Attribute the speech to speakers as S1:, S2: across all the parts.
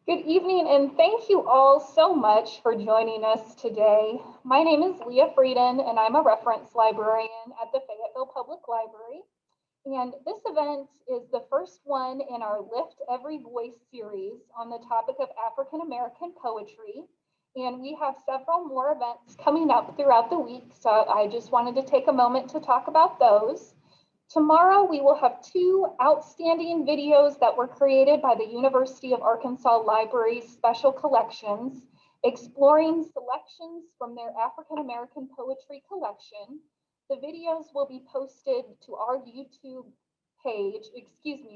S1: Good evening, and thank you all so much for joining us today. My name is Leah Frieden, and I'm a reference librarian at the Fayetteville Public Library. And this event is the first one in our Lift Every Voice series on the topic of African American poetry. And we have several more events coming up throughout the week, so I just wanted to take a moment to talk about those. Tomorrow, we will have two outstanding videos that were created by the University of Arkansas Library's Special Collections, exploring selections from their African American poetry collection. The videos will be posted to our YouTube page,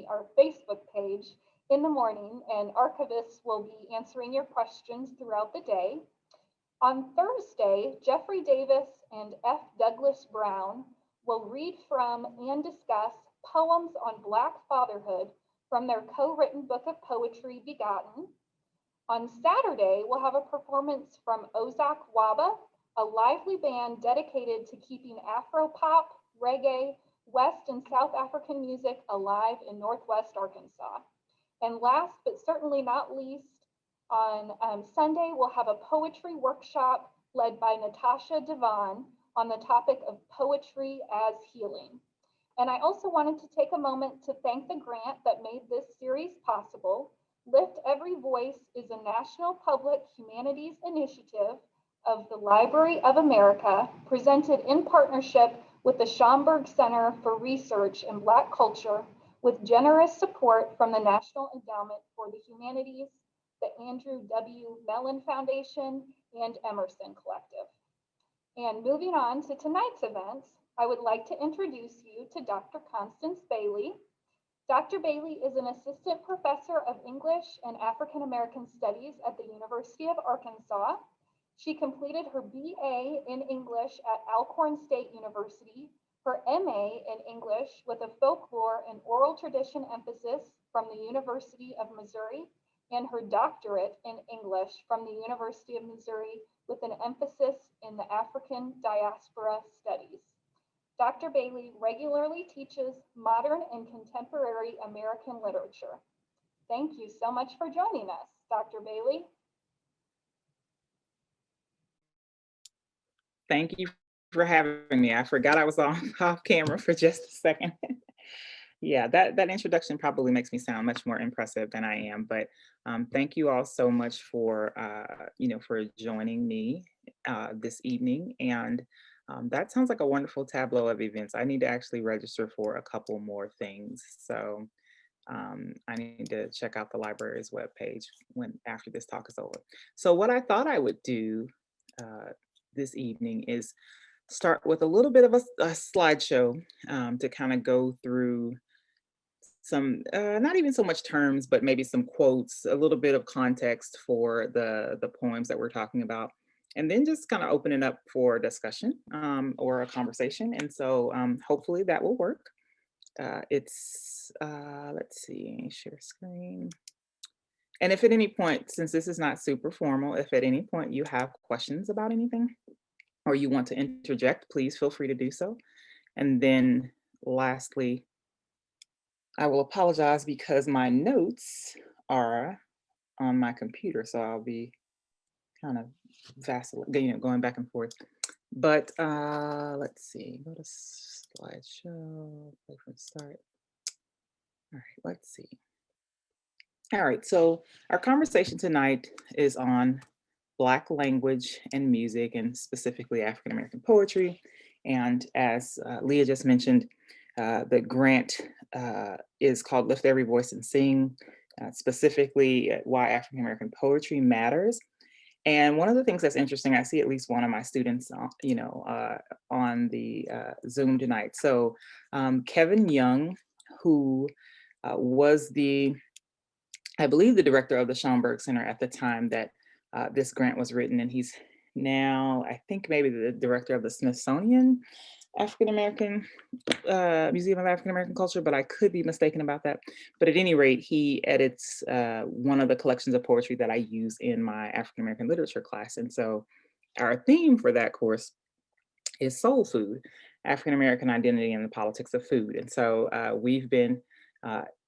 S1: our Facebook page in the morning, and archivists will be answering your questions throughout the day. On Thursday, Jeffrey Davis and F. Douglas Brown will read from and discuss poems on Black fatherhood from their co-written book of poetry, Begotten. On Saturday, we'll have a performance from Ozak Waba, a lively band dedicated to keeping Afro-pop, reggae, West and South African music alive in Northwest Arkansas. And last but certainly not least, on Sunday, we'll have a poetry workshop led by Natasha Devon on the topic of poetry as healing. And I also wanted to take a moment to thank the grant that made this series possible. Lift Every Voice is a national public humanities initiative of the Library of America, presented in partnership with the Schomburg Center for Research in Black Culture, with generous support from the National Endowment for the Humanities, the Andrew W. Mellon Foundation, and Emerson Collective. And moving on to tonight's events, I would like to introduce you to Dr. Constance Bailey. Dr. Bailey is an assistant professor of English and African American Studies at the University of Arkansas. She completed her BA in English at Alcorn State University, her MA in English with a folklore and oral tradition emphasis from the University of Missouri, and her doctorate in English from the University of Missouri with an emphasis in the African Diaspora Studies. Dr. Bailey regularly teaches modern and contemporary American literature. Thank you so much for joining us, Dr. Bailey.
S2: Thank you for having me. I forgot I was off camera for just a second. Yeah, that introduction probably makes me sound much more impressive than I am, but thank you all so much for for joining me this evening. And that sounds like a wonderful tableau of events. I need to actually register for a couple more things, so I need to check out the library's webpage after this talk is over. So what I thought I would do this evening is start with a little bit of a slideshow to kind of go through some, not even so much terms, but maybe some quotes, a little bit of context for the poems that we're talking about, and then just kind of open it up for discussion or a conversation. And so hopefully that will work. Let's see, share screen. And if at any point, since this is not super formal, if at any point you have questions about anything or you want to interject, please feel free to do so. And then lastly, I will apologize because my notes are on my computer, so I'll be kind of vacillating, going back and forth. But let's see, go to slideshow, play from start. All right, let's see. All right, so our conversation tonight is on Black language and music, and specifically African American poetry. And as Leah just mentioned, the grant is called Lift Every Voice and Sing, specifically why African American poetry matters. And one of the things that's interesting, I see at least one of my students, on the Zoom tonight. So Kevin Young, who was I believe the director of the Schomburg Center at the time that this grant was written, and he's now, I think, maybe the director of the Smithsonian African American Museum of African American Culture, but I could be mistaken about that. But at any rate, he edits one of the collections of poetry that I use in my African American literature class. And so our theme for that course is soul food, African American identity and the politics of food. And so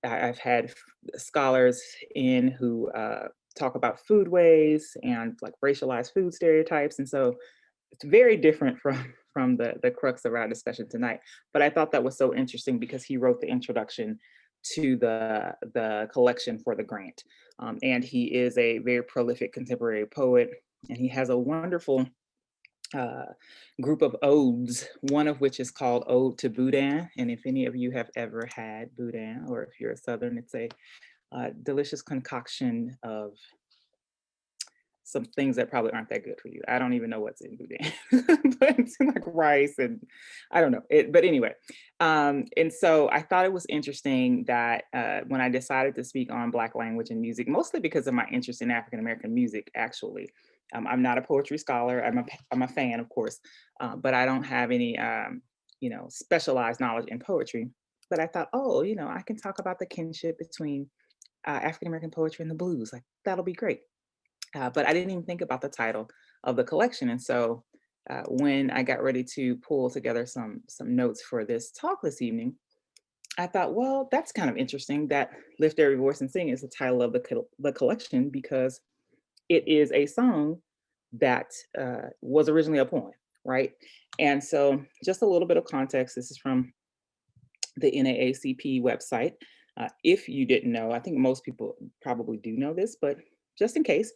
S2: I've had scholars in who talk about foodways and like racialized food stereotypes. And so it's very different from the crux of our discussion tonight. But I thought that was so interesting because he wrote the introduction to the collection for the grant. And he is a very prolific contemporary poet, and he has a wonderful uh, group of odes, one of which is called Ode to Boudin. And if any of you have ever had Boudin, or if you're a Southern, it's a delicious concoction of some things that probably aren't that good for you. I don't even know what's in boudin, but it's like rice and I don't know. But anyway, and so I thought it was interesting that when I decided to speak on Black language and music, mostly because of my interest in African American music, actually. I'm not a poetry scholar. I'm a fan, of course, but I don't have any, specialized knowledge in poetry. But I thought, oh, I can talk about the kinship between African American poetry and the blues. Like that'll be great. But I didn't even think about the title of the collection. And so when I got ready to pull together some notes for this talk this evening, I thought, well, that's kind of interesting that Lift Every Voice and Sing is the title of the collection because it is a song that was originally a poem, right? And so just a little bit of context. This is from the NAACP website. If you didn't know, I think most people probably do know this, but just in case,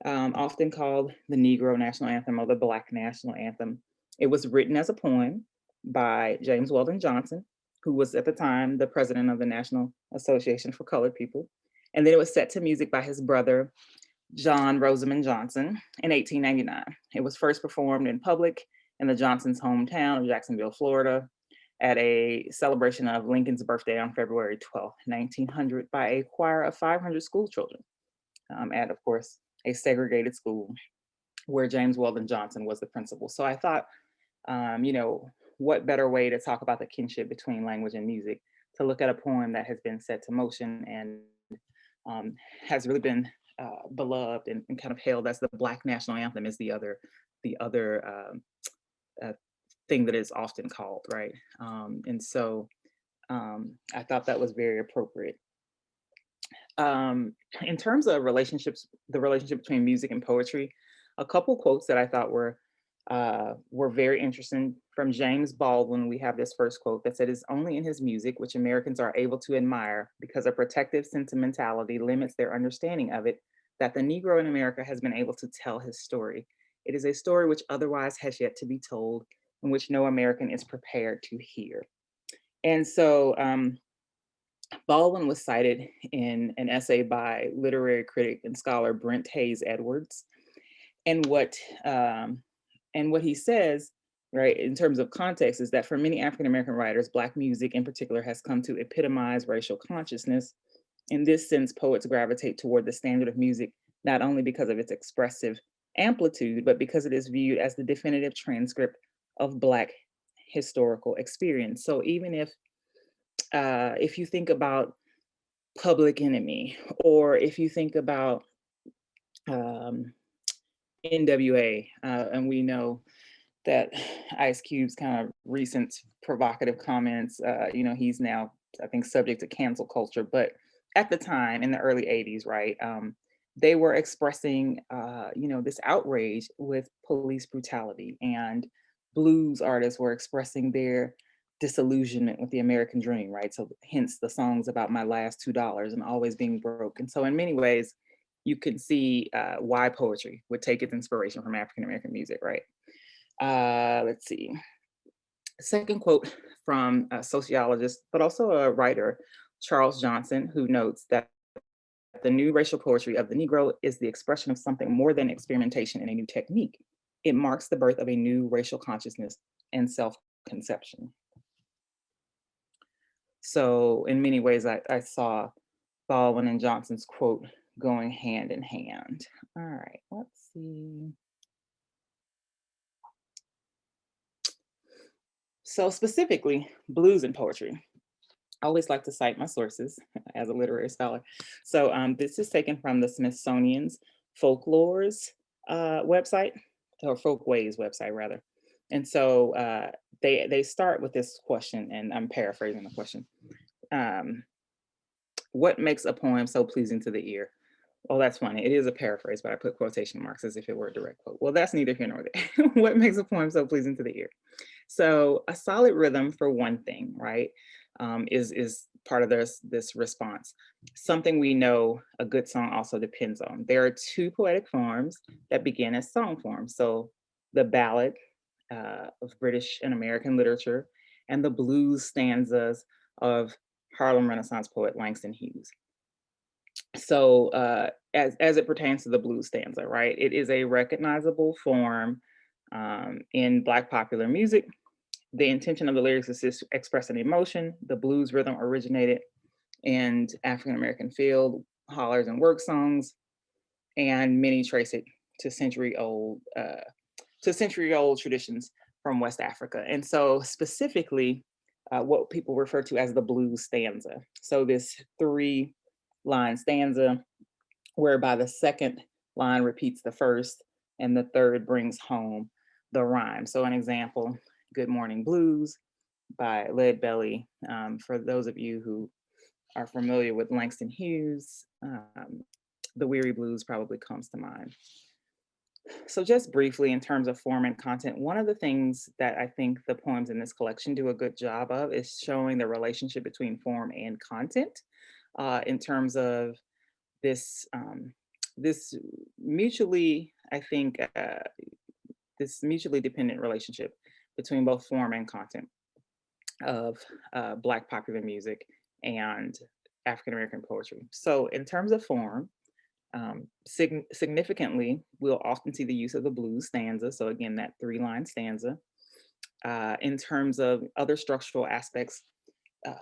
S2: often called the Negro National Anthem or the Black National Anthem. It was written as a poem by James Weldon Johnson, who was at the time the president of the National Association for Colored People. And then it was set to music by his brother, John Rosamond Johnson, in 1899. It was first performed in public in the Johnsons' hometown of Jacksonville, Florida, at a celebration of Lincoln's birthday on February 12th, 1900, by a choir of 500 school children at, of course, a segregated school where James Weldon Johnson was the principal. So I thought, what better way to talk about the kinship between language and music to look at a poem that has been set to motion and has really been beloved and kind of hailed as the Black National Anthem is the other thing that is often called, right? And so I thought that was very appropriate. In terms of relationships, the relationship between music and poetry, a couple quotes that I thought were very interesting from James Baldwin. We have this first quote that said, "It's only in his music which Americans are able to admire because a protective sentimentality limits their understanding of it, that the Negro in America has been able to tell his story. It is a story which otherwise has yet to be told and which no American is prepared to hear." And so Baldwin was cited in an essay by literary critic and scholar Brent Hayes Edwards. And what he says, right, in terms of context, is that for many African American writers, Black music in particular has come to epitomize racial consciousness. In this sense, poets gravitate toward the standard of music, not only because of its expressive amplitude, but because it is viewed as the definitive transcript of Black historical experience. So even if you think about Public Enemy, or if you think about NWA, and we know that Ice Cube's kind of recent provocative comments, he's now, I think, subject to cancel culture. But at the time, in the early 80s, right, they were expressing, this outrage with police brutality, and blues artists were expressing their disillusionment with the American dream, right? So hence the songs about my last $2 and always being broke. And so in many ways, you can see why poetry would take its inspiration from African American music, right? Let's see. Second quote from a sociologist, but also a writer, Charles Johnson, who notes that the new racial poetry of the Negro is the expression of something more than experimentation and a new technique. It marks the birth of a new racial consciousness and self-conception. So in many ways, I saw Baldwin and Johnson's quote going hand in hand. All right, let's see. So specifically, blues and poetry. I always like to cite my sources as a literary scholar. So this is taken from the Smithsonian's Folklore's website, or Folkways website rather. And so they start with this question, and I'm paraphrasing the question. What makes a poem so pleasing to the ear? Oh, that's funny. It is a paraphrase, but I put quotation marks as if it were a direct quote. Well, that's neither here nor there. What makes a poem so pleasing to the ear? So a solid rhythm, for one thing, right, is part of this response. Something we know a good song also depends on. There are two poetic forms that begin as song forms. So the ballad of British and American literature, and the blues stanzas of Harlem Renaissance poet Langston Hughes. So as it pertains to the blues stanza, right, it is a recognizable form in Black popular music. The intention of the lyrics is to express an emotion. The blues rhythm originated in African American field hollers and work songs, and many trace it to century old traditions from West Africa. And so specifically, what people refer to as the blues stanza. So this 3-line stanza whereby the second line repeats the first and the third brings home the rhyme. So an example, Good Morning Blues by Lead Belly. For those of you who are familiar with Langston Hughes, the Weary Blues probably comes to mind. So just briefly, in terms of form and content, one of the things that I think the poems in this collection do a good job of is showing the relationship between form and content in terms of this this mutually, I think, this mutually dependent relationship between both form and content of Black popular music and African American poetry. So in terms of form, significantly, we'll often see the use of the blues stanza. So again, that 3-line stanza. In terms of other structural aspects, uh,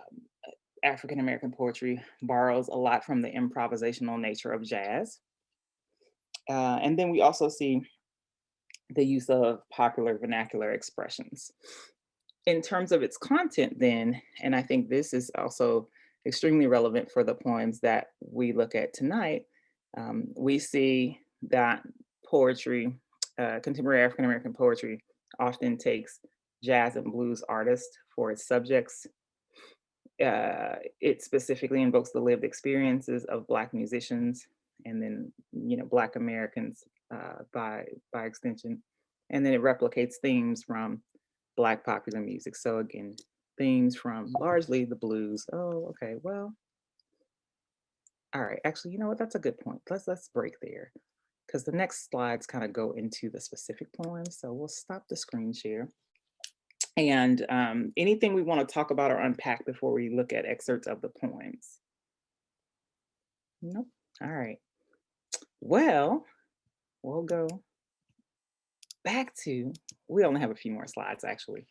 S2: African American poetry borrows a lot from the improvisational nature of jazz. And then we also see the use of popular vernacular expressions. In terms of its content, then, and I think this is also extremely relevant for the poems that we look at tonight, we see that poetry, contemporary African American poetry, often takes jazz and blues artists for its subjects. It specifically invokes the lived experiences of Black musicians, and then Black Americans by extension, and then it replicates themes from Black popular music. So again, themes from largely the blues. Oh, okay, well, all right. Actually, you know what? That's a good point. Let's break there because the next slides kind of go into the specific poems. So we'll stop the screen share. And anything we want to talk about or unpack before we look at excerpts of the poems? Nope. All right. Well, we'll go back to, we only have a few more slides actually.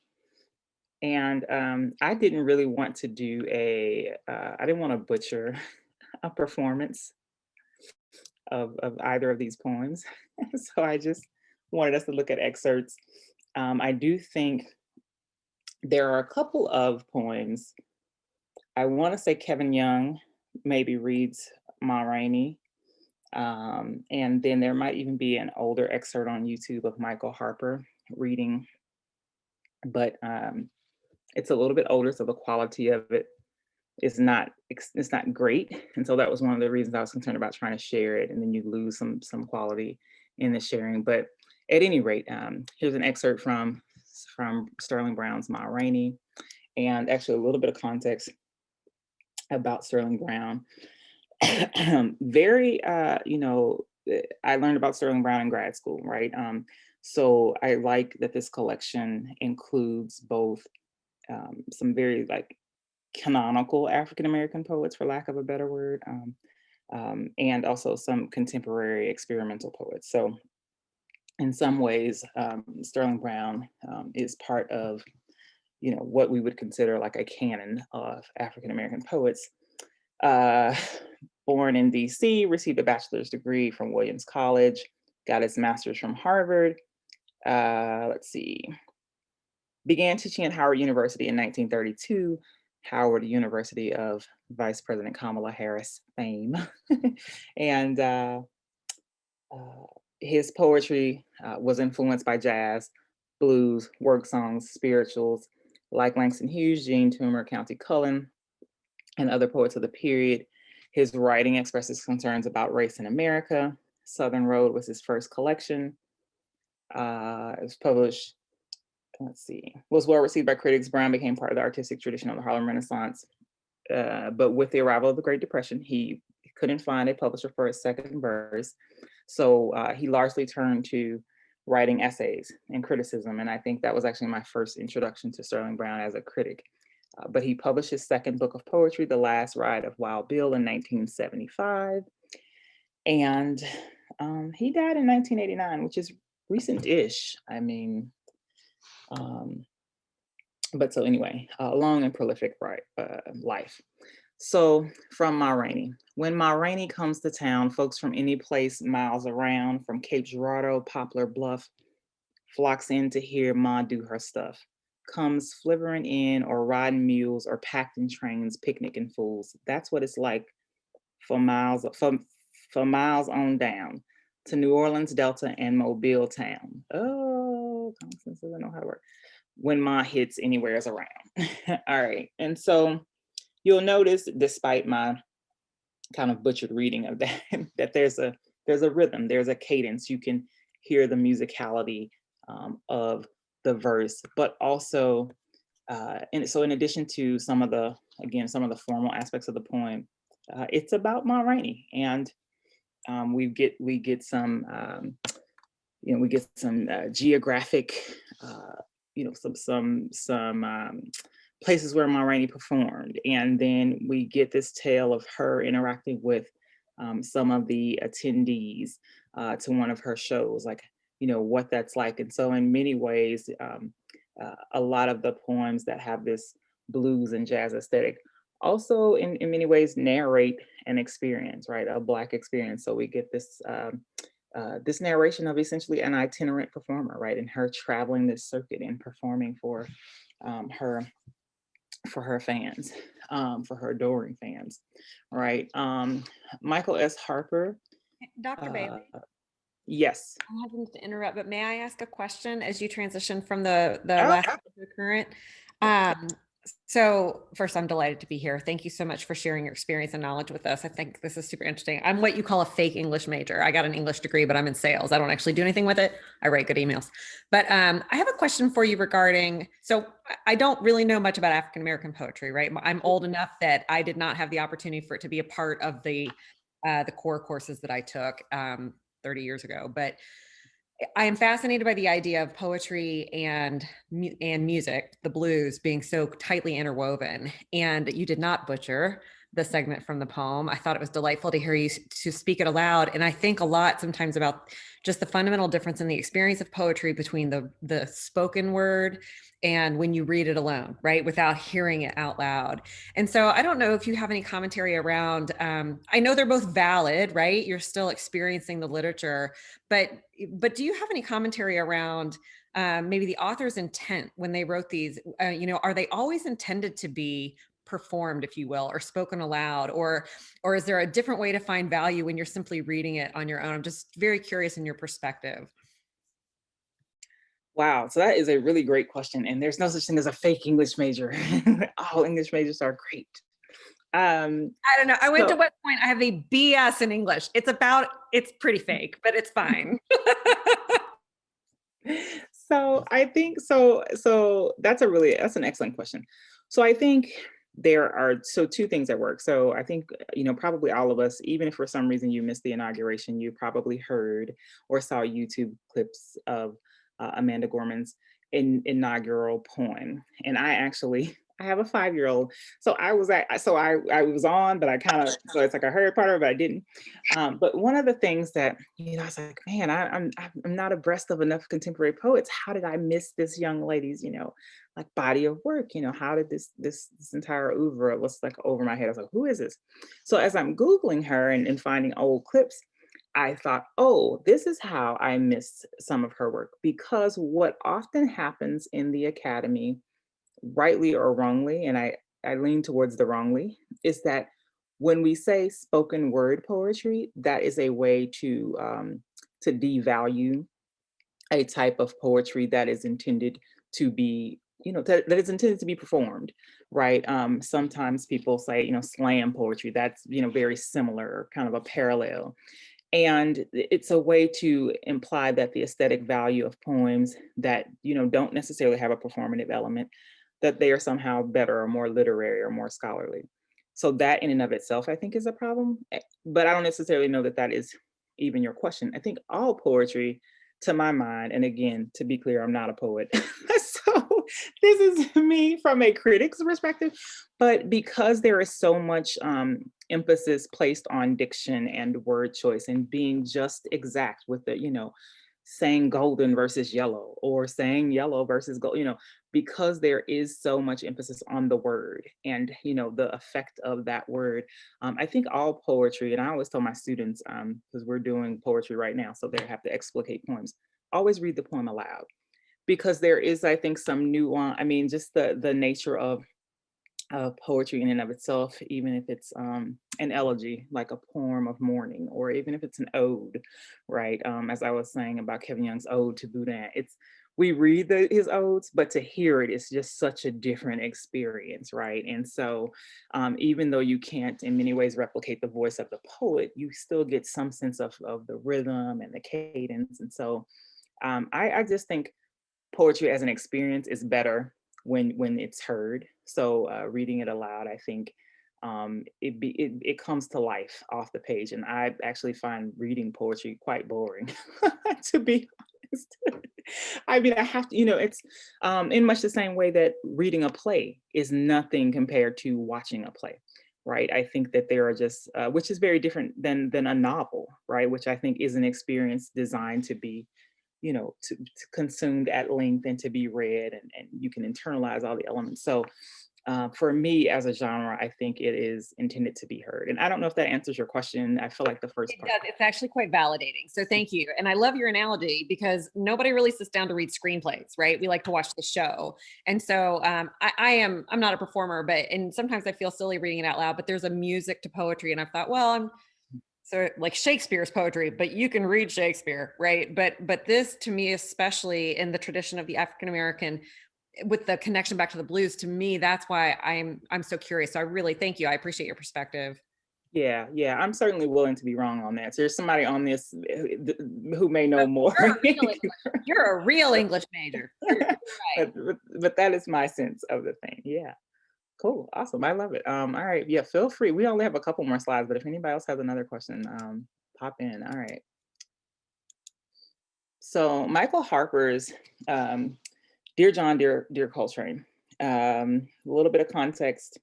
S2: And I didn't really want to do I didn't want to butcher a performance of either of these poems. So I just wanted us to look at excerpts. I do think there are a couple of poems. I want to say Kevin Young maybe reads Ma Rainey. And then there might even be an older excerpt on YouTube of Michael Harper reading, but it's a little bit older, so the quality of it is not, it's not great. And so that was one of the reasons I was concerned about trying to share it, and then you lose some quality in the sharing. But at any rate, here's an excerpt from Sterling Brown's Ma Rainey, and actually a little bit of context about Sterling Brown. Very, I learned about Sterling Brown in grad school, right? So I like that this collection includes both some very canonical African American poets, for lack of a better word, and also some contemporary experimental poets. So in some ways, Sterling Brown is part of, what we would consider like a canon of African American poets. Born in DC, received a bachelor's degree from Williams College, got his master's from Harvard. Let's see. Began teaching at Howard University in 1932, Howard University of Vice President Kamala Harris fame. And his poetry was influenced by jazz, blues, work songs, spirituals, like Langston Hughes, Jean Toomer, Countee Cullen, and other poets of the period. His writing expresses concerns about race in America. Southern Road was his first collection. It was published, let's see, was well received by critics. Brown became part of the artistic tradition of the Harlem Renaissance. But with the arrival of the Great Depression, he couldn't find a publisher for his second verse. So he largely turned to writing essays and criticism. And I think that was actually my first introduction to Sterling Brown as a critic. But he published his second book of poetry, The Last Ride of Wild Bill, in 1975. And he died in 1989, which is recent-ish. I mean, but so anyway, a long and prolific life. So from Ma Rainey. When Ma Rainey comes to town, folks from any place miles around, from Cape Girardeau, Poplar Bluff, flocks in to hear Ma do her stuff. Comes flivering in or riding mules or packed in trains, picnicking fools. That's what it's like for miles on down to New Orleans, Delta, and Mobile town. Oh, Constance doesn't know how to work. When Ma hits anywhere's around. All right, and so you'll notice, despite my kind of butchered reading of that, that there's a rhythm, there's a cadence. You can hear the musicality of the verse, but also, and so in addition to some of the formal aspects of the poem, it's about Ma Rainey, and we get some geographic, some places where Ma Rainey performed, and then we get this tale of her interacting with some of the attendees to one of her shows, like what that's like. And so in many ways, a lot of the poems that have this blues and jazz aesthetic also in many ways narrate an experience, right? A Black experience. So we get this this narration of essentially an itinerant performer, right? And her traveling this circuit and performing for her fans, for her adoring fans, right? Michael S. Harper.
S3: Dr. Bailey.
S2: Yes.
S3: I'm having to interrupt, but may I ask a question as you transition from the last to the current? So first, I'm delighted to be here. Thank you so much for sharing your experience and knowledge with us. I think this is super interesting. I'm what you call a fake English major. I got an English degree, but I'm in sales. I don't actually do anything with it. I write good emails. But I have a question for you regarding, so I don't really know much about African-American poetry, right? I'm old enough that I did not have the opportunity for it to be a part of the core courses that I took 30 years ago. But I am fascinated by the idea of poetry and music, the blues, being so tightly interwoven. And you did not butcher the segment from the poem. I thought it was delightful to hear you to speak it aloud. And I think a lot sometimes about just the fundamental difference in the experience of poetry between the spoken word and when you read it alone, right? Without hearing it out loud. And so I don't know if you have any commentary around, I know they're both valid, right? You're still experiencing the literature, but do you have any commentary around maybe the author's intent when they wrote these? Are they always intended to be performed, if you will, or spoken aloud, or is there a different way to find value when you're simply reading it on your own? I'm just very curious in your perspective.
S2: Wow, so that is a really great question, and there's no such thing as a fake English major. All English majors are great.
S3: I don't know. I went to West Point. I have a BS in English. It's pretty fake, but it's fine.
S2: So I think so that's an excellent question. So I think there are two things at work. So I think probably all of us, even if for some reason you missed the inauguration, you probably heard or saw YouTube clips of Amanda Gorman's inaugural poem. And I have a 5-year-old, so I was on, but so it's like I heard part of it, but I didn't. But one of the things that I was like, man, I'm not abreast of enough contemporary poets. How did I miss this young lady's like body of work? How did this entire oeuvre was like over my head? I was like, who is this? So as I'm Googling her and finding old clips, I thought, oh, this is how I missed some of her work, because what often happens in the academy, rightly or wrongly, and I lean towards the wrongly, is that when we say spoken word poetry, that is a way to devalue a type of poetry that is intended to be that it's intended to be performed, right? Sometimes people say, slam poetry, that's, very similar, kind of a parallel. And it's a way to imply that the aesthetic value of poems that, don't necessarily have a performative element, that they are somehow better or more literary or more scholarly. So that in and of itself, I think is a problem. But I don't necessarily know that that is even your question. I think all poetry, to my mind, and again, to be clear, I'm not a poet. So this is me from a critic's perspective, but because there is so much emphasis placed on diction and word choice and being just exact with the, saying golden versus yellow or saying yellow versus gold, because there is so much emphasis on the word and, the effect of that word. I think all poetry, and I always tell my students, because we're doing poetry right now, so they have to explicate poems, always read the poem aloud because there is, I think, some nuance. I mean, just the nature of poetry in and of itself, even if it's an elegy, like a poem of mourning, or even if it's an ode, right? As I was saying about Kevin Young's Ode to Boudin, we read his odes, but to hear it is just such a different experience, right? And so even though you can't in many ways replicate the voice of the poet, you still get some sense of the rhythm and the cadence. And so I just think poetry as an experience is better when it's heard. So reading it aloud, I think it comes to life off the page. And I actually find reading poetry quite boring, to be honest. I mean, I have to, it's in much the same way that reading a play is nothing compared to watching a play. Right. I think that there are just, which is very different than a novel, right? Which I think is an experience designed to be to consumed at length and to be read, and you can internalize all the elements. So for me as a genre, I think it is intended to be heard. And I don't know if that answers your question. I feel like the first part.
S3: It does. It's actually quite validating. So thank you. And I love your analogy because nobody really sits down to read screenplays, right? We like to watch the show. And so I'm not a performer, and sometimes I feel silly reading it out loud, but there's a music to poetry. And I've thought, well, so like Shakespeare's poetry, but you can read Shakespeare, right? But this, to me, especially in the tradition of the African American, with the connection back to the blues, to me, that's why I'm so curious. So I really thank you. I appreciate your perspective.
S2: Yeah, I'm certainly willing to be wrong on that. So there's somebody on this who may know more.
S3: You're a real English major. Right.
S2: but that is my sense of the thing. Yeah. Cool. Awesome. I love it. All right. Yeah, feel free. We only have a couple more slides, but if anybody else has another question, pop in. All right. So Michael Harper's Dear John, Dear Coltrane. A little bit of context.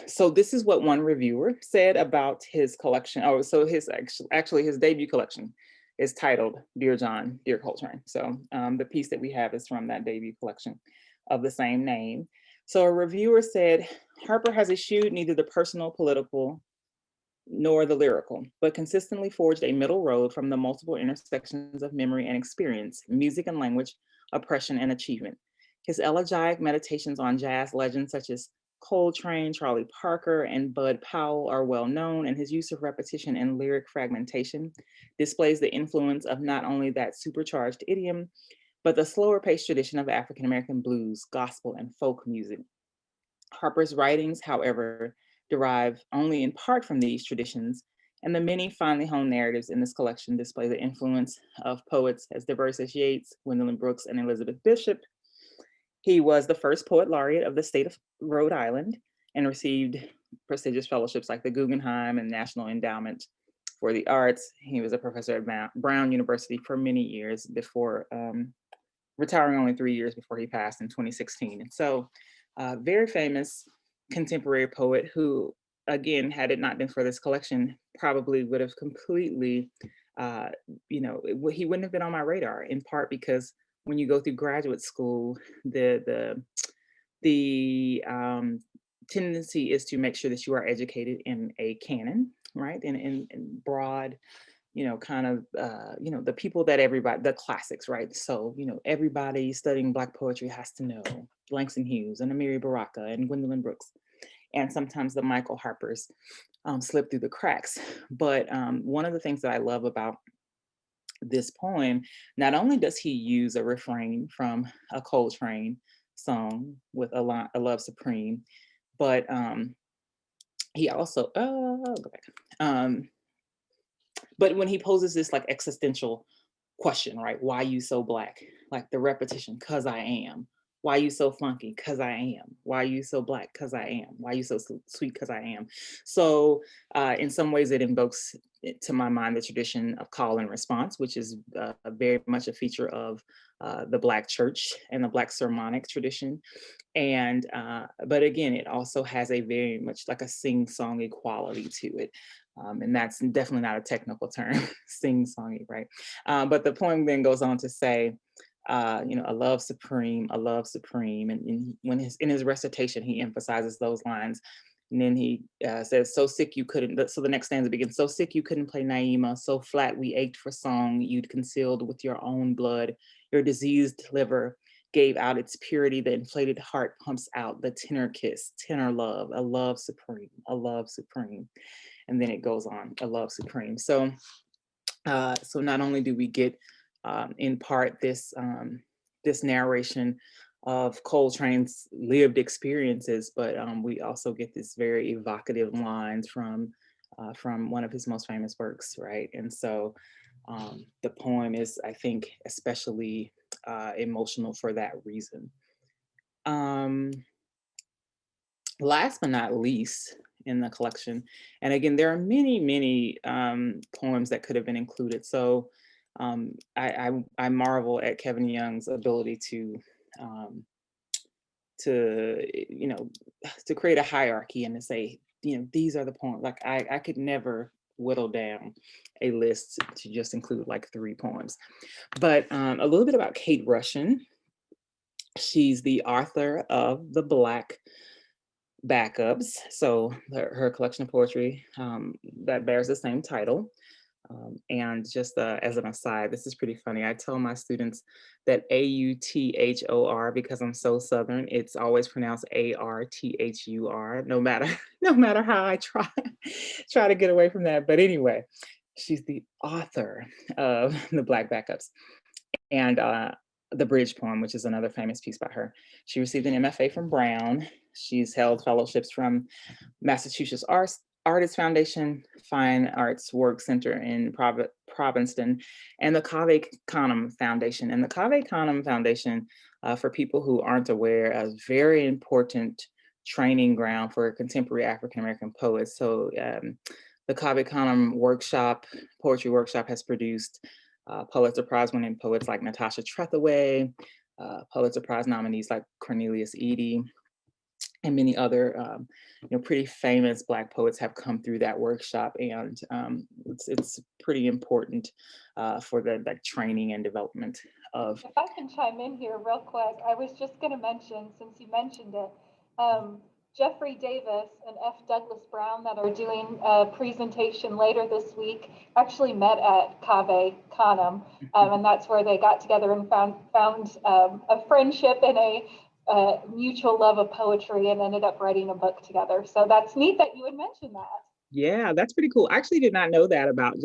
S2: So this is what one reviewer said about his collection. Oh, so his debut collection is titled Dear John, Dear Coltrane. So the piece that we have is from that debut collection of the same name. So a reviewer said, Harper has eschewed neither the personal, political, nor the lyrical, but consistently forged a middle road from the multiple intersections of memory and experience, music and language, oppression and achievement. His elegiac meditations on jazz legends such as Coltrane, Charlie Parker, and Bud Powell are well known, and his use of repetition and lyric fragmentation displays the influence of not only that supercharged idiom, but the slower paced tradition of African American blues, gospel, and folk music. Harper's writings, however, derive only in part from these traditions, and the many finely honed narratives in this collection display the influence of poets as diverse as Yeats, Gwendolyn Brooks, and Elizabeth Bishop. He was the first poet laureate of the state of Rhode Island and received prestigious fellowships like the Guggenheim and National Endowment for the Arts. He was a professor at Brown University for many years before retiring only 3 years before he passed in 2016. And so very famous contemporary poet who, again, had it not been for this collection, probably would have completely, he wouldn't have been on my radar, in part because when you go through graduate school, the tendency is to make sure that you are educated in a canon, right? In broad, the people that the classics, right? So, everybody studying Black poetry has to know Langston Hughes and Amiri Baraka and Gwendolyn Brooks. And sometimes the Michael Harpers slip through the cracks. But one of the things that I love about this poem, not only does he use a refrain from a Coltrane song with a love supreme, but he also go back. But when he poses this like existential question, right? Why you so black? Like the repetition, cause I am. Why you so funky? Cause I am. Why you so black? Cause I am. Why you so sweet? Cause I am. So in some ways it invokes, to my mind, the tradition of call and response, which is very much a feature of the Black church and the Black sermonic tradition. And but again, it also has a very much like a sing-songy quality to it. And that's definitely not a technical term, sing-songy, right? But the poem then goes on to say, a love supreme, a love supreme. And when in his recitation, he emphasizes those lines. And then he says, so sick you couldn't, so the next stanza begins, so sick you couldn't play Naima, so flat we ached for song, you'd concealed with your own blood, your diseased liver gave out its purity, the inflated heart pumps out the tenor kiss, tenor love, a love supreme, a love supreme. And then it goes on, a love supreme. So, so not only do we get in part this narration of Coltrane's lived experiences, but we also get this very evocative lines from one of his most famous works, right? And so the poem is, I think, especially emotional for that reason. Last but not least in the collection, and again, there are many, many poems that could have been included. So I marvel at Kevin Young's ability to create a hierarchy and to say, these are the poems. Like I could never whittle down a list to just include like 3 poems. But a little bit about Kate Rushin. She's the author of The Black Backups, so her collection of poetry that bears the same title. And just as an aside, this is pretty funny. I tell my students that Author, because I'm so Southern, it's always pronounced Arthur, no matter how I try to get away from that. But anyway, she's the author of The Black Backups and The Bridge Poem, which is another famous piece by her. She received an MFA from Brown. She's held fellowships from Massachusetts Artists Foundation, Fine Arts Work Center in Provincetown, and the Cave Canem Foundation. And the Cave Canem Foundation, for people who aren't aware, is a very important training ground for contemporary African-American poets. So the Cave Canem poetry workshop has produced Pulitzer Prize winning poets like Natasha Trethewey, Pulitzer Prize nominees like Cornelius Eady, and many other pretty famous Black poets have come through that workshop, and it's pretty important for the training and development of.
S1: If I can chime in here real quick, I was just going to mention, since you mentioned it, Jeffrey Davis and F. Douglas Brown that are doing a presentation later this week actually met at Cave Canem, and that's where they got together and found a friendship and a mutual love of poetry and ended up writing a book together. So that's neat that you would mention that.
S2: Yeah, that's pretty cool. I actually did not know that about.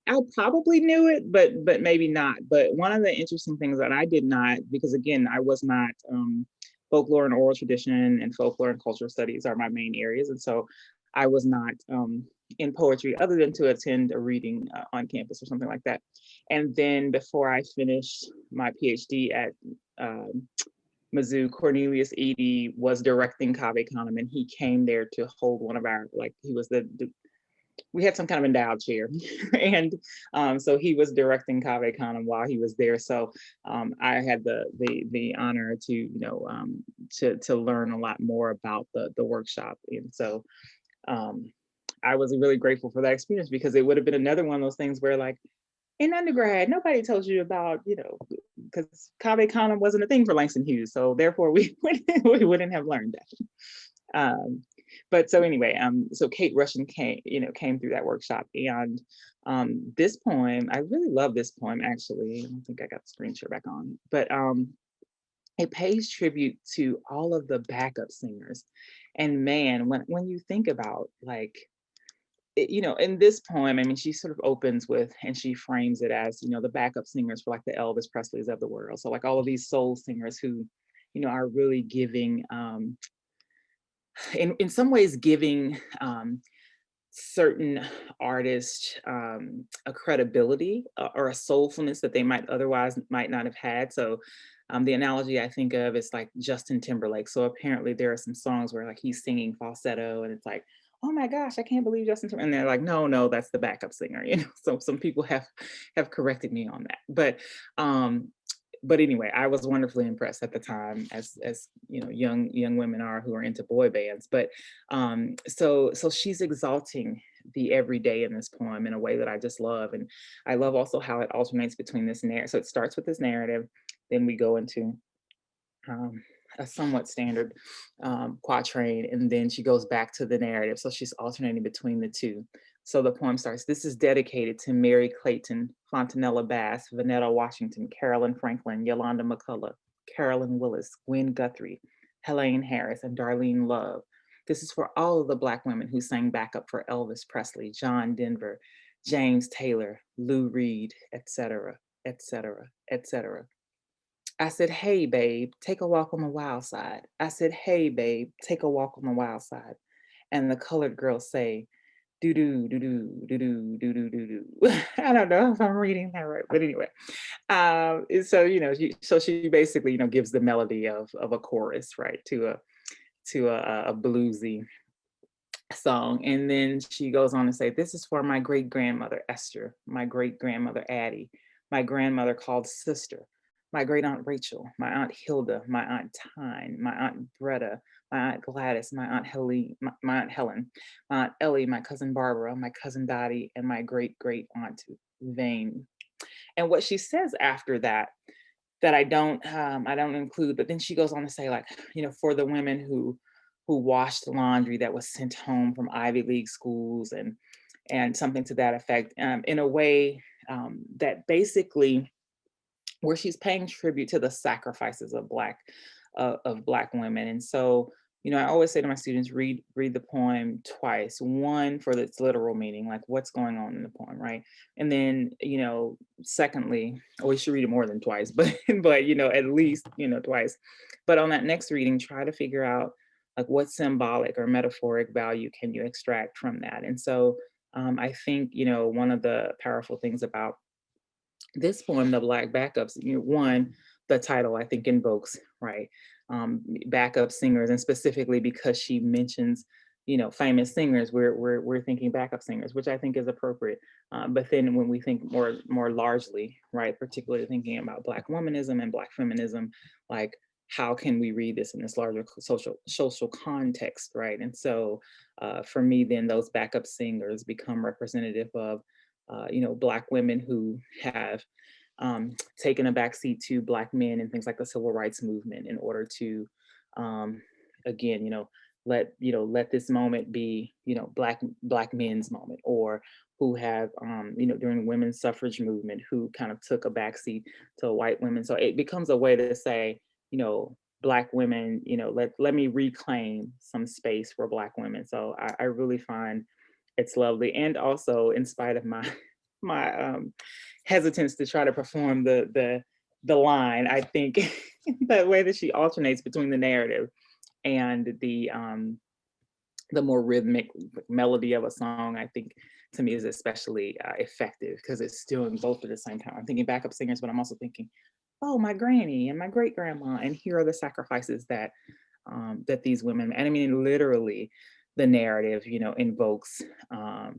S2: I probably knew it, but maybe not. But one of the interesting things that I did not, because again, I was not. Folklore and oral tradition and folklore and cultural studies are my main areas, and so I was not in poetry other than to attend a reading on campus or something like that. And then before I finished my PhD at Mizzou, Cornelius Eady was directing Cave Canem, and he came there to hold one of our, he was we had some kind of endowed chair, and so he was directing Cave Canem while he was there. So I had the honor to learn a lot more about the workshop, and so I was really grateful for that experience, because it would have been another one of those things where in undergrad, nobody told you about, because Cave Canem wasn't a thing for Langston Hughes. So therefore we wouldn't have learned that. But so anyway, so Kate Rushin came through that workshop. And this poem, I really love this poem, actually. I don't think I got the screen share back on, but it pays tribute to all of the backup singers. And man, when you think about in this poem, I mean, she sort of opens with, and she frames it as, the backup singers for like the Elvis Presleys of the world. So like all of these soul singers who, are really giving, in some ways giving certain artists a credibility or a soulfulness that they might otherwise might not have had. So the analogy I think of is like Justin Timberlake. So apparently there are some songs where like he's singing falsetto and it's like, oh my gosh, I can't believe Justin Timberlake. And they're like, no, that's the backup singer. So some people have corrected me on that. But anyway, I was wonderfully impressed at the time, as young women are who are into boy bands. But so she's exalting the everyday in this poem in a way that I just love, and I love also how it alternates between this narrative. So it starts with this narrative, then we go into a somewhat standard quatrain, and then she goes back to the narrative. So she's alternating between the two. So the poem starts, this is dedicated to Mary Clayton, Fontanella Bass, Vanetta Washington, Carolyn Franklin, Yolanda McCullough, Carolyn Willis, Gwen Guthrie, Helene Harris, and Darlene Love. This is for all of the Black women who sang backup for Elvis Presley, John Denver, James Taylor, Lou Reed, etc., etc., etc. I said, hey, babe, take a walk on the wild side. I said, hey, babe, take a walk on the wild side. And the colored girls say, do do do do do do do do do do. I don't know if I'm reading that right, but anyway. So she basically gives the melody of a chorus, right, to a bluesy song, and then she goes on to say, "This is for my great grandmother Esther, my great grandmother Addie, my grandmother called Sister, my great aunt Rachel, my aunt Hilda, my aunt Tyne, my aunt Bretta, my aunt Gladys, my aunt Helene, my aunt Helen, my aunt Ellie, my cousin Barbara, my cousin Dottie, and my great great aunt Vane." And what she says after that I don't include, but then she goes on to say, like, for the women who washed the laundry that was sent home from Ivy League schools, and something to that effect, in a way that basically, where she's paying tribute to the sacrifices of Black women. And so, I always say to my students, read the poem twice. One, for its literal meaning, like what's going on in the poem, right? And then, secondly, you should read it more than twice, but at least, twice. But on that next reading, try to figure out like what symbolic or metaphoric value can you extract from that. And so I think, one of the powerful things about this poem, The Black Backups, one, the title I think invokes, right, backup singers, and specifically because she mentions, famous singers, we're thinking backup singers, which I think is appropriate. But then when we think more largely, right, particularly thinking about Black womanism and Black feminism, like how can we read this in this larger social context, right? And so for me, then those backup singers become representative of Black women who have taken a backseat to Black men and things like the civil rights movement in order to, again, let this moment be, Black men's moment, or who have, during the women's suffrage movement, who kind of took a backseat to white women. So it becomes a way to say, Black women, let me reclaim some space for Black women. So I really find it's lovely. And also, in spite of my hesitance to try to perform the line, I think the way that she alternates between the narrative and the more rhythmic melody of a song, I think to me is especially effective, because it's doing both at the same time. I'm thinking backup singers, but I'm also thinking, oh, my granny and my great grandma, and here are the sacrifices that these women, and I mean literally the narrative, invokes, I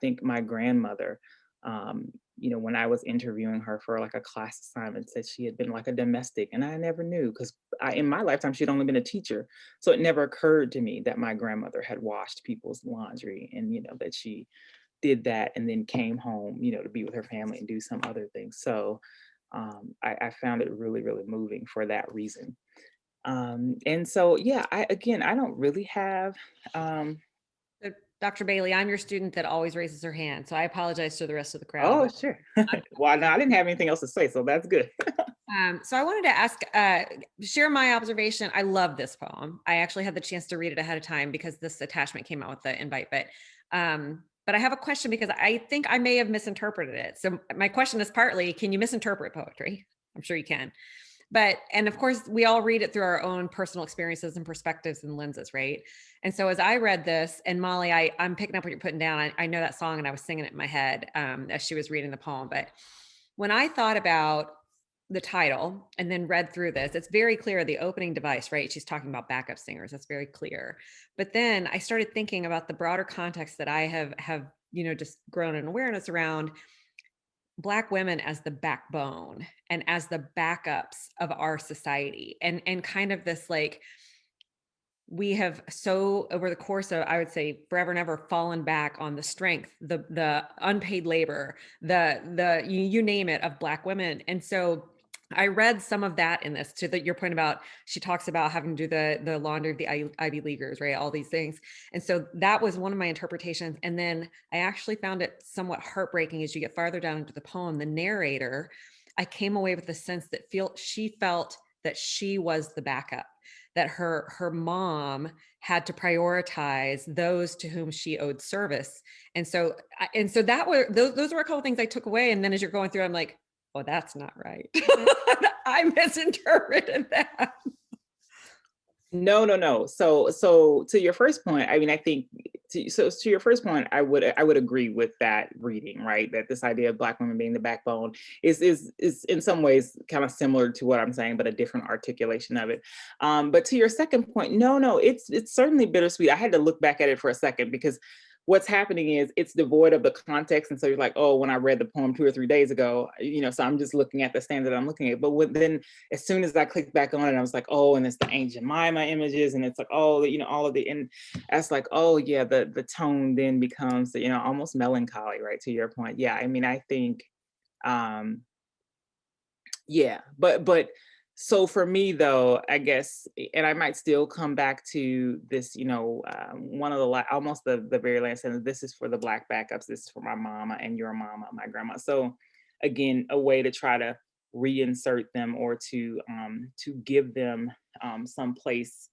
S2: think my grandmother, when I was interviewing her for like a class assignment, said she had been like a domestic, and I never knew, because in my lifetime she'd only been a teacher, so it never occurred to me that my grandmother had washed people's laundry, and that she did that and then came home, to be with her family and do some other things. So I found it really, really moving for that reason. And so, yeah, I don't really have.
S3: So, Dr. Bailey, I'm your student that always raises her hand, so I apologize to the rest of the crowd.
S2: Oh, sure. Well, no, I didn't have anything else to say, so that's good.
S3: So I wanted to ask, share my observation. I love this poem. I actually had the chance to read it ahead of time because this attachment came out with the invite, but but I have a question because I think I may have misinterpreted it. So my question is partly, can you misinterpret poetry? I'm sure you can. But, and of course, we all read it through our own personal experiences and perspectives and lenses, right? And so as I read this, and Molly, I'm picking up what you're putting down. I know that song and I was singing it in my head as she was reading the poem. But when I thought about the title and then read through this, it's very clear the opening device, right? She's talking about backup singers. That's very clear. But then I started thinking about the broader context that I have just grown in awareness around Black women as the backbone and as the backups of our society, and kind of this, like, we have so over the course of, I would say, forever and ever fallen back on the strength, the unpaid labor, you name it, of Black women. And so I read some of that in this, to your point about, she talks about having to do the laundry of the Ivy Leaguers, right? All these things. And so that was one of my interpretations. And then I actually found it somewhat heartbreaking as you get farther down into the poem. The narrator, I came away with the sense that she felt that she was the backup, that her mom had to prioritize those to whom she owed service. And so that were, those were a couple of things I took away. And then as you're going through, I'm like, oh, that's not right. I misinterpreted that.
S2: No. So to your first point, I mean, I think to your first point, I would agree with that reading, right? That this idea of Black women being the backbone is in some ways kind of similar to what I'm saying, but a different articulation of it. But to your second point, no, it's certainly bittersweet. I had to look back at it for a second, because what's happening is it's devoid of the context. And so you're like, oh, when I read the poem 2 or 3 days ago, so I'm just looking at the standard I'm looking at. But then as soon as I clicked back on it, I was like, oh, and it's the Aunt Jemima images, and it's like, oh, all of the, and that's like, oh yeah, the tone then becomes, almost melancholy, right? To your point. Yeah, I mean, I think, yeah, but so for me though, I guess, and I might still come back to this, one of the almost the very last sentence, this is for the Black backups, this is for my mama and your mama, my grandma. So again, a way to try to reinsert them, or to give them some place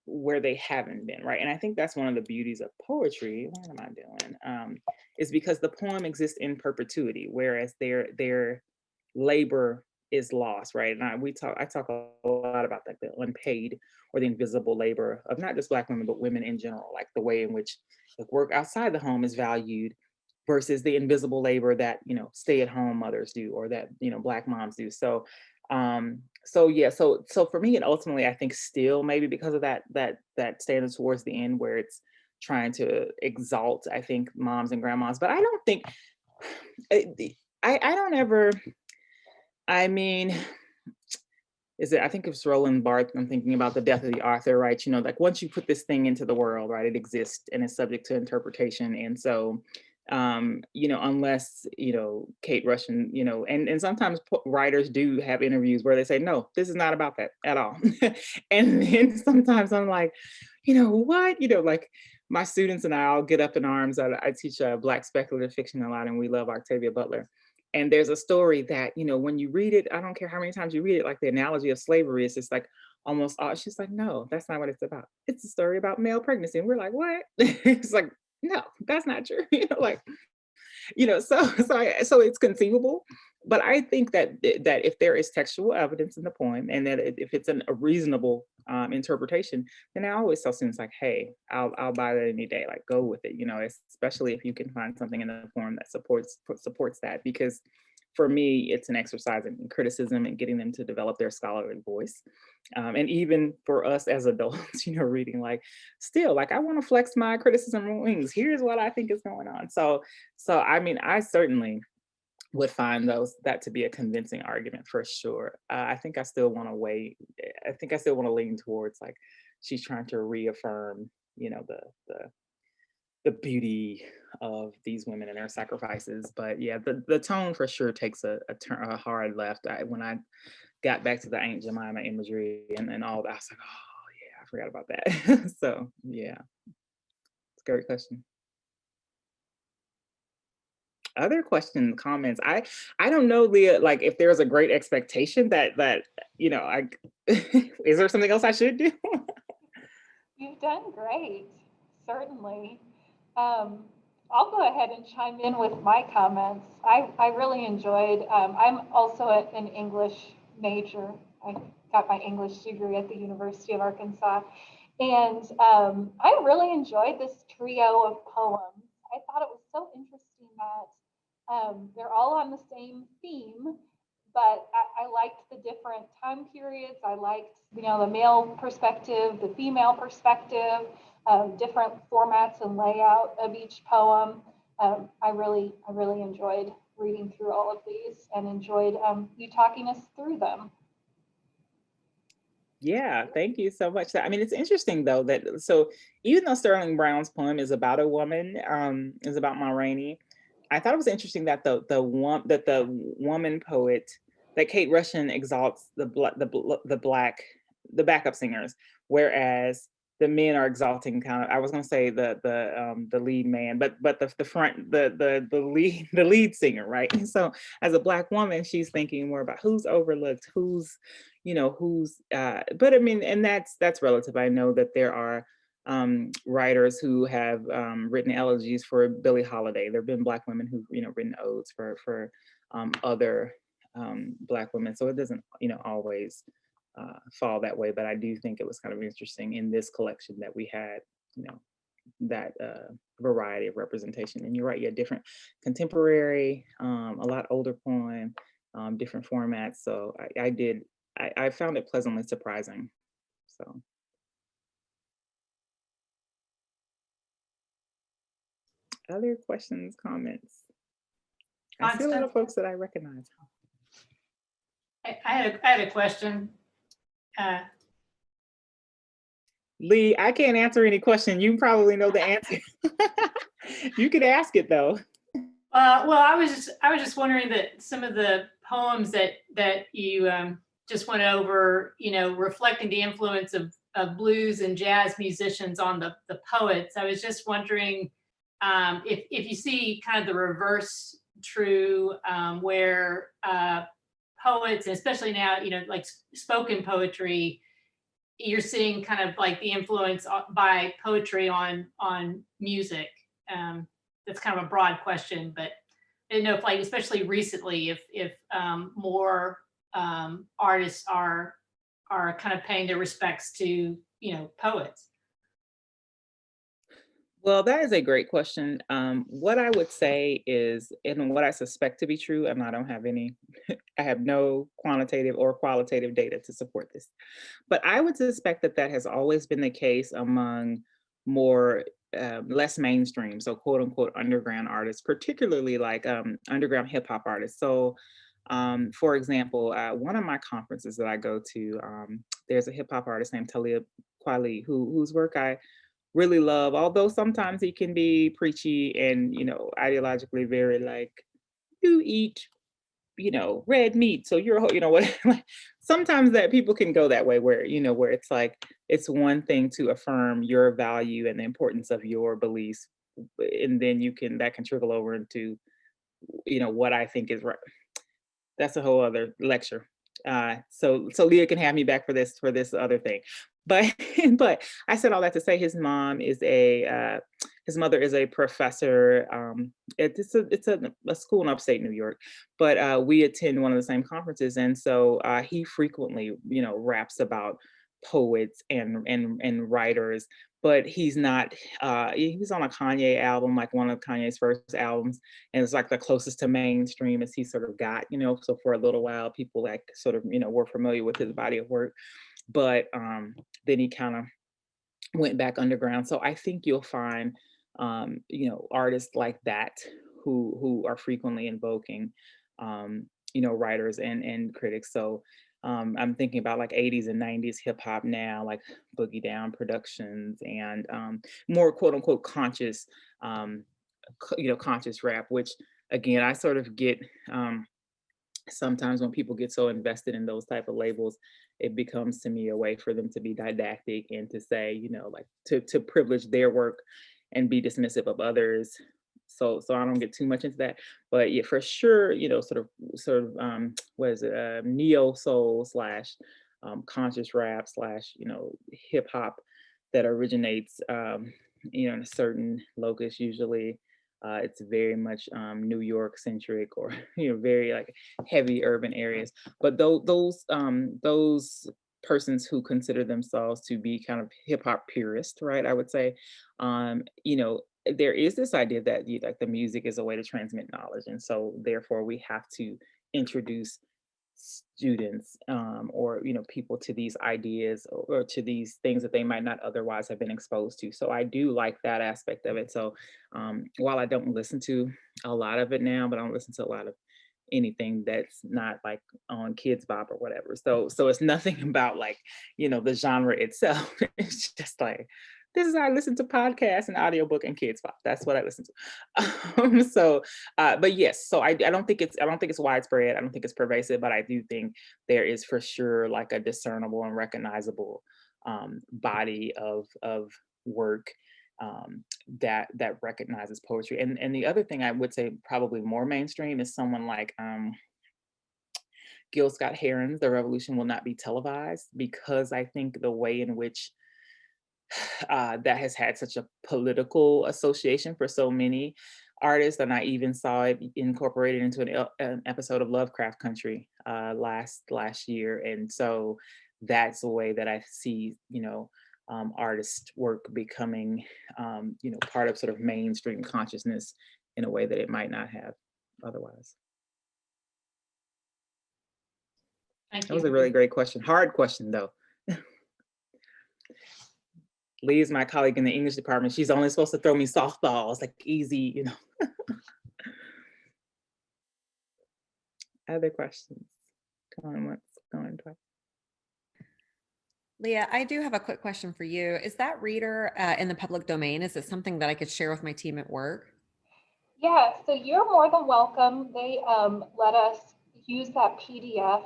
S2: where they haven't been, right? And I think that's one of the beauties of poetry. What am I doing? Is because the poem exists in perpetuity, whereas their labor is lost, right? And I talk a lot about like the unpaid or the invisible labor of not just Black women, but women in general, like the way in which the work outside the home is valued versus the invisible labor that, stay-at-home mothers do, or that, Black moms do. So so for me, and ultimately, I think still maybe because of that standard towards the end, where it's trying to exalt, I think, moms and grandmas, but I don't think I don't ever. I mean, I think it's Roland Barthes. I'm thinking about The Death of the Author, right? Like once you put this thing into the world, right, it exists and is subject to interpretation. And so, unless, Kate Rushin, and sometimes writers do have interviews where they say, no, this is not about that at all. And then sometimes I'm like, what? Like my students and I all get up in arms. I teach Black speculative fiction a lot, and we love Octavia Butler. And there's a story that, when you read it, I don't care how many times you read it, like the analogy of slavery is just like almost, she's like, no, that's not what it's about. It's a story about male pregnancy. And we're like, what? It's like, no, that's not true. So it's conceivable. But I think that if there is textual evidence in the poem, and that if it's a reasonable interpretation, then I always tell students like, hey, I'll buy that any day. Like, go with it. Especially if you can find something in the poem that supports that. Because for me, it's an exercise in criticism and getting them to develop their scholarly voice. And even for us as adults, reading, like, still, like, I want to flex my criticism wings. Here's what I think is going on. So I mean, I certainly would find that to be a convincing argument for sure. I think I still want to lean towards, like, she's trying to reaffirm, the beauty of these women and their sacrifices. But yeah, the tone for sure takes a hard left. When I got back to the Aunt Jemima imagery and all that, I was like, oh yeah, I forgot about that. So yeah, it's a great question. Other questions, comments. I don't know, Leah, like if there's a great expectation that I is there something else I should do?
S1: You've done great, certainly. I'll go ahead and chime in with my comments. I really enjoyed, I'm also an English major. I got my English degree at the University of Arkansas. And I really enjoyed this trio of poems. I thought it was so interesting that they're all on the same theme, but I liked the different time periods. I liked, the male perspective, the female perspective, different formats and layout of each poem. I really enjoyed reading through all of these and enjoyed you talking us through them.
S2: Yeah, thank you so much. I mean, it's interesting though that so even though Sterling Brown's poem is about a woman, is about Ma Rainey, I thought it was interesting that the woman poet that Kate Rushin exalts the backup singers, whereas the men are exalting kind of, I was going to say the lead man, but the lead singer, right? And so as a Black woman, she's thinking more about who's overlooked, who's but I mean, and that's relative. I know that there are writers who have written elegies for Billie Holiday. There have been Black women who've written odes for other Black women. So it doesn't always fall that way. But I do think it was kind of interesting in this collection that we had that variety of representation. And you're right, yeah, different contemporary, a lot older poem, different formats. So I found it pleasantly surprising. So. Other questions, comments? I see a lot of folks that I recognize.
S4: I had a question.
S2: Lee, I can't answer any question. You probably know the answer. You could ask it though.
S4: Well, I was just wondering that some of the poems that you just went over, reflecting the influence of blues and jazz musicians on the poets. I was just wondering if you see kind of the reverse true, where poets, and especially now, like spoken poetry, you're seeing kind of like the influence by poetry on music. That's kind of a broad question, but I didn't know if, like, especially recently, if more artists are kind of paying their respects to poets.
S2: Well, that is a great question. What I would say is, and what I suspect to be true, and I don't have any, I have no quantitative or qualitative data to support this, but I would suspect that has always been the case among more less mainstream, so quote unquote underground artists, particularly like underground hip hop artists. So for example, one of my conferences that I go to, there's a hip hop artist named Talib Kweli, whose work I really love, although sometimes he can be preachy and ideologically very like, you eat red meat, so you're what. Sometimes that people can go that way where where it's like it's one thing to affirm your value and the importance of your beliefs, and then that can trickle over into what I think is right. That's a whole other lecture. So Leah can have me back for this other thing. But but I said all that to say his mother is a professor. It's a school in upstate New York, but we attend one of the same conferences, and so he frequently raps about poets and writers. But he's not. He's on a Kanye album, like one of Kanye's first albums, and it's like the closest to mainstream as he sort of got. So for a little while, people like sort of were familiar with his body of work. But then he kind of went back underground. So I think you'll find, artists like that who are frequently invoking, writers and critics. So I'm thinking about like 80s and 90s hip hop now, like Boogie Down Productions and more quote unquote conscious, conscious rap, which again, I sort of get sometimes when people get so invested in those type of labels, it becomes to me a way for them to be didactic and to say, like to privilege their work and be dismissive of others. So I don't get too much into that, but yeah, for sure, sort of what is it, neo soul slash conscious rap slash hip hop that originates in a certain locus usually. It's very much New York centric, or very like heavy urban areas. But those persons who consider themselves to be kind of hip hop purist, right? I would say, there is this idea that like the music is a way to transmit knowledge, and so therefore we have to introduce students, or people to these ideas, or to these things that they might not otherwise have been exposed to. So I do like that aspect of it. So while I don't listen to a lot of it now, but I don't listen to a lot of anything that's not like on Kids Bop or whatever. So it's nothing about like the genre itself. It's just like, this is how I listen to podcasts and audiobook and Kids Bop. That's what I listen to. But yes, so I don't think it's widespread. I don't think it's pervasive, but I do think there is for sure like a discernible and recognizable body of work that recognizes poetry. And the other thing I would say probably more mainstream is someone like Gil Scott-Heron's The Revolution Will Not Be Televised, because I think the way in which that has had such a political association for so many artists, and I even saw it incorporated into an episode of Lovecraft Country last year. And so that's a way that I see, artist work becoming, part of sort of mainstream consciousness in a way that it might not have otherwise.
S4: Thank
S2: That was a
S4: you.
S2: really great question. Hard question though. Lee is my colleague in the English department. She's only supposed to throw me softballs, like easy, Other questions? Going once, going twice.
S3: Leah, I do have a quick question for you. Is that reader in the public domain? Is it something that I could share with my team at work?
S1: Yeah, so you're more than welcome. They let us use that PDF,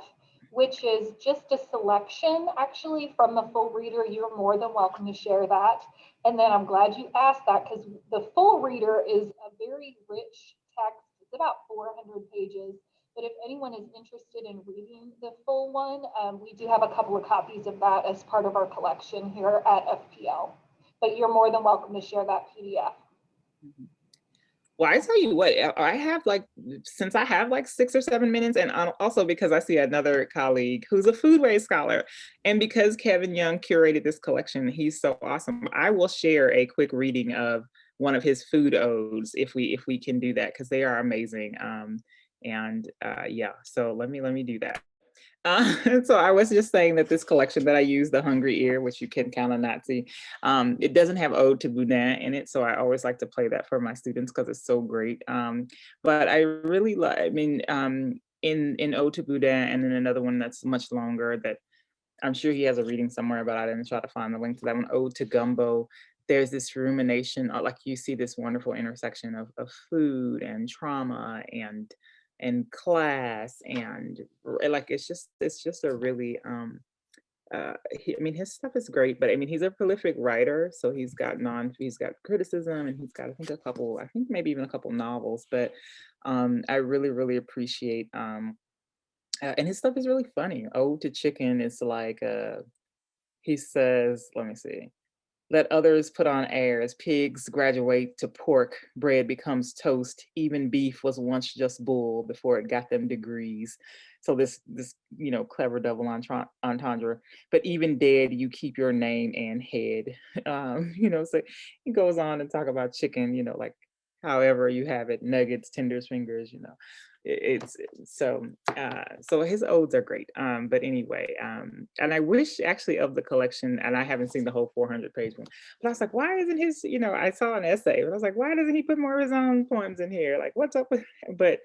S1: which is just a selection actually from the full reader. You're more than welcome to share that. And then I'm glad you asked that, because the full reader is a very rich text. It's about 400 pages. But if anyone is interested in reading the full one, we do have a couple of copies of that as part of our collection here at FPL. But you're more than welcome to share that PDF.
S2: Well, I tell you what, I have since I have 6 or 7 minutes, and also because I see another colleague who's a foodways scholar, and because Kevin Young curated this collection, he's so awesome. I will share a quick reading of one of his food odes if we can do that, because they are amazing. Yeah, so let me do that. So I was just saying that this collection that I use, The Hungry Ear, which you can kind of not see, it doesn't have Ode to Boudin in it. So I always like to play that for my students because it's so great. But I really in Ode to Boudin, and then another one that's much longer that I'm sure he has a reading somewhere, but I didn't try to find the link to that one, Ode to Gumbo. There's this rumination, like you see this wonderful intersection of food and trauma and class, and like it's just a really his stuff is great, but he's a prolific writer, so he's got criticism, and he's got I think maybe even a couple novels. But I really appreciate and his stuff is really funny. Ode to Chicken is like he says, let me see, let others put on airs, pigs graduate to pork, bread becomes toast, even beef was once just bull before it got them degrees. So this clever double entendre, but even dead, you keep your name and head. So he goes on to talk about chicken, like however you have it, nuggets, tenders, fingers, it's so his odes are great. But anyway, and I wish actually of the collection, and I haven't seen the whole 400-page one, but I was like, why isn't his, I saw an essay, but I was like, why doesn't he put more of his own poems in here? Like, what's up with that? But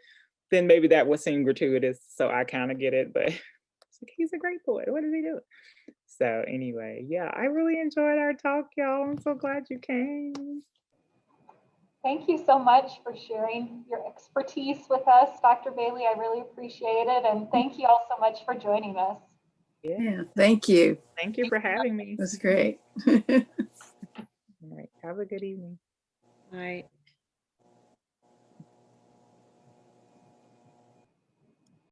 S2: then maybe that would seem gratuitous, so I kind of get it, but it's like, he's a great poet. What is he doing? So anyway, yeah, I really enjoyed our talk, y'all. I'm so glad you came.
S1: Thank you so much for sharing your expertise with us, Dr. Bailey. I really appreciate it. And thank you all so much for joining us.
S5: Yeah, thank you.
S2: Thank you for having me.
S5: It was great.
S2: All right, have a good evening.
S3: All right.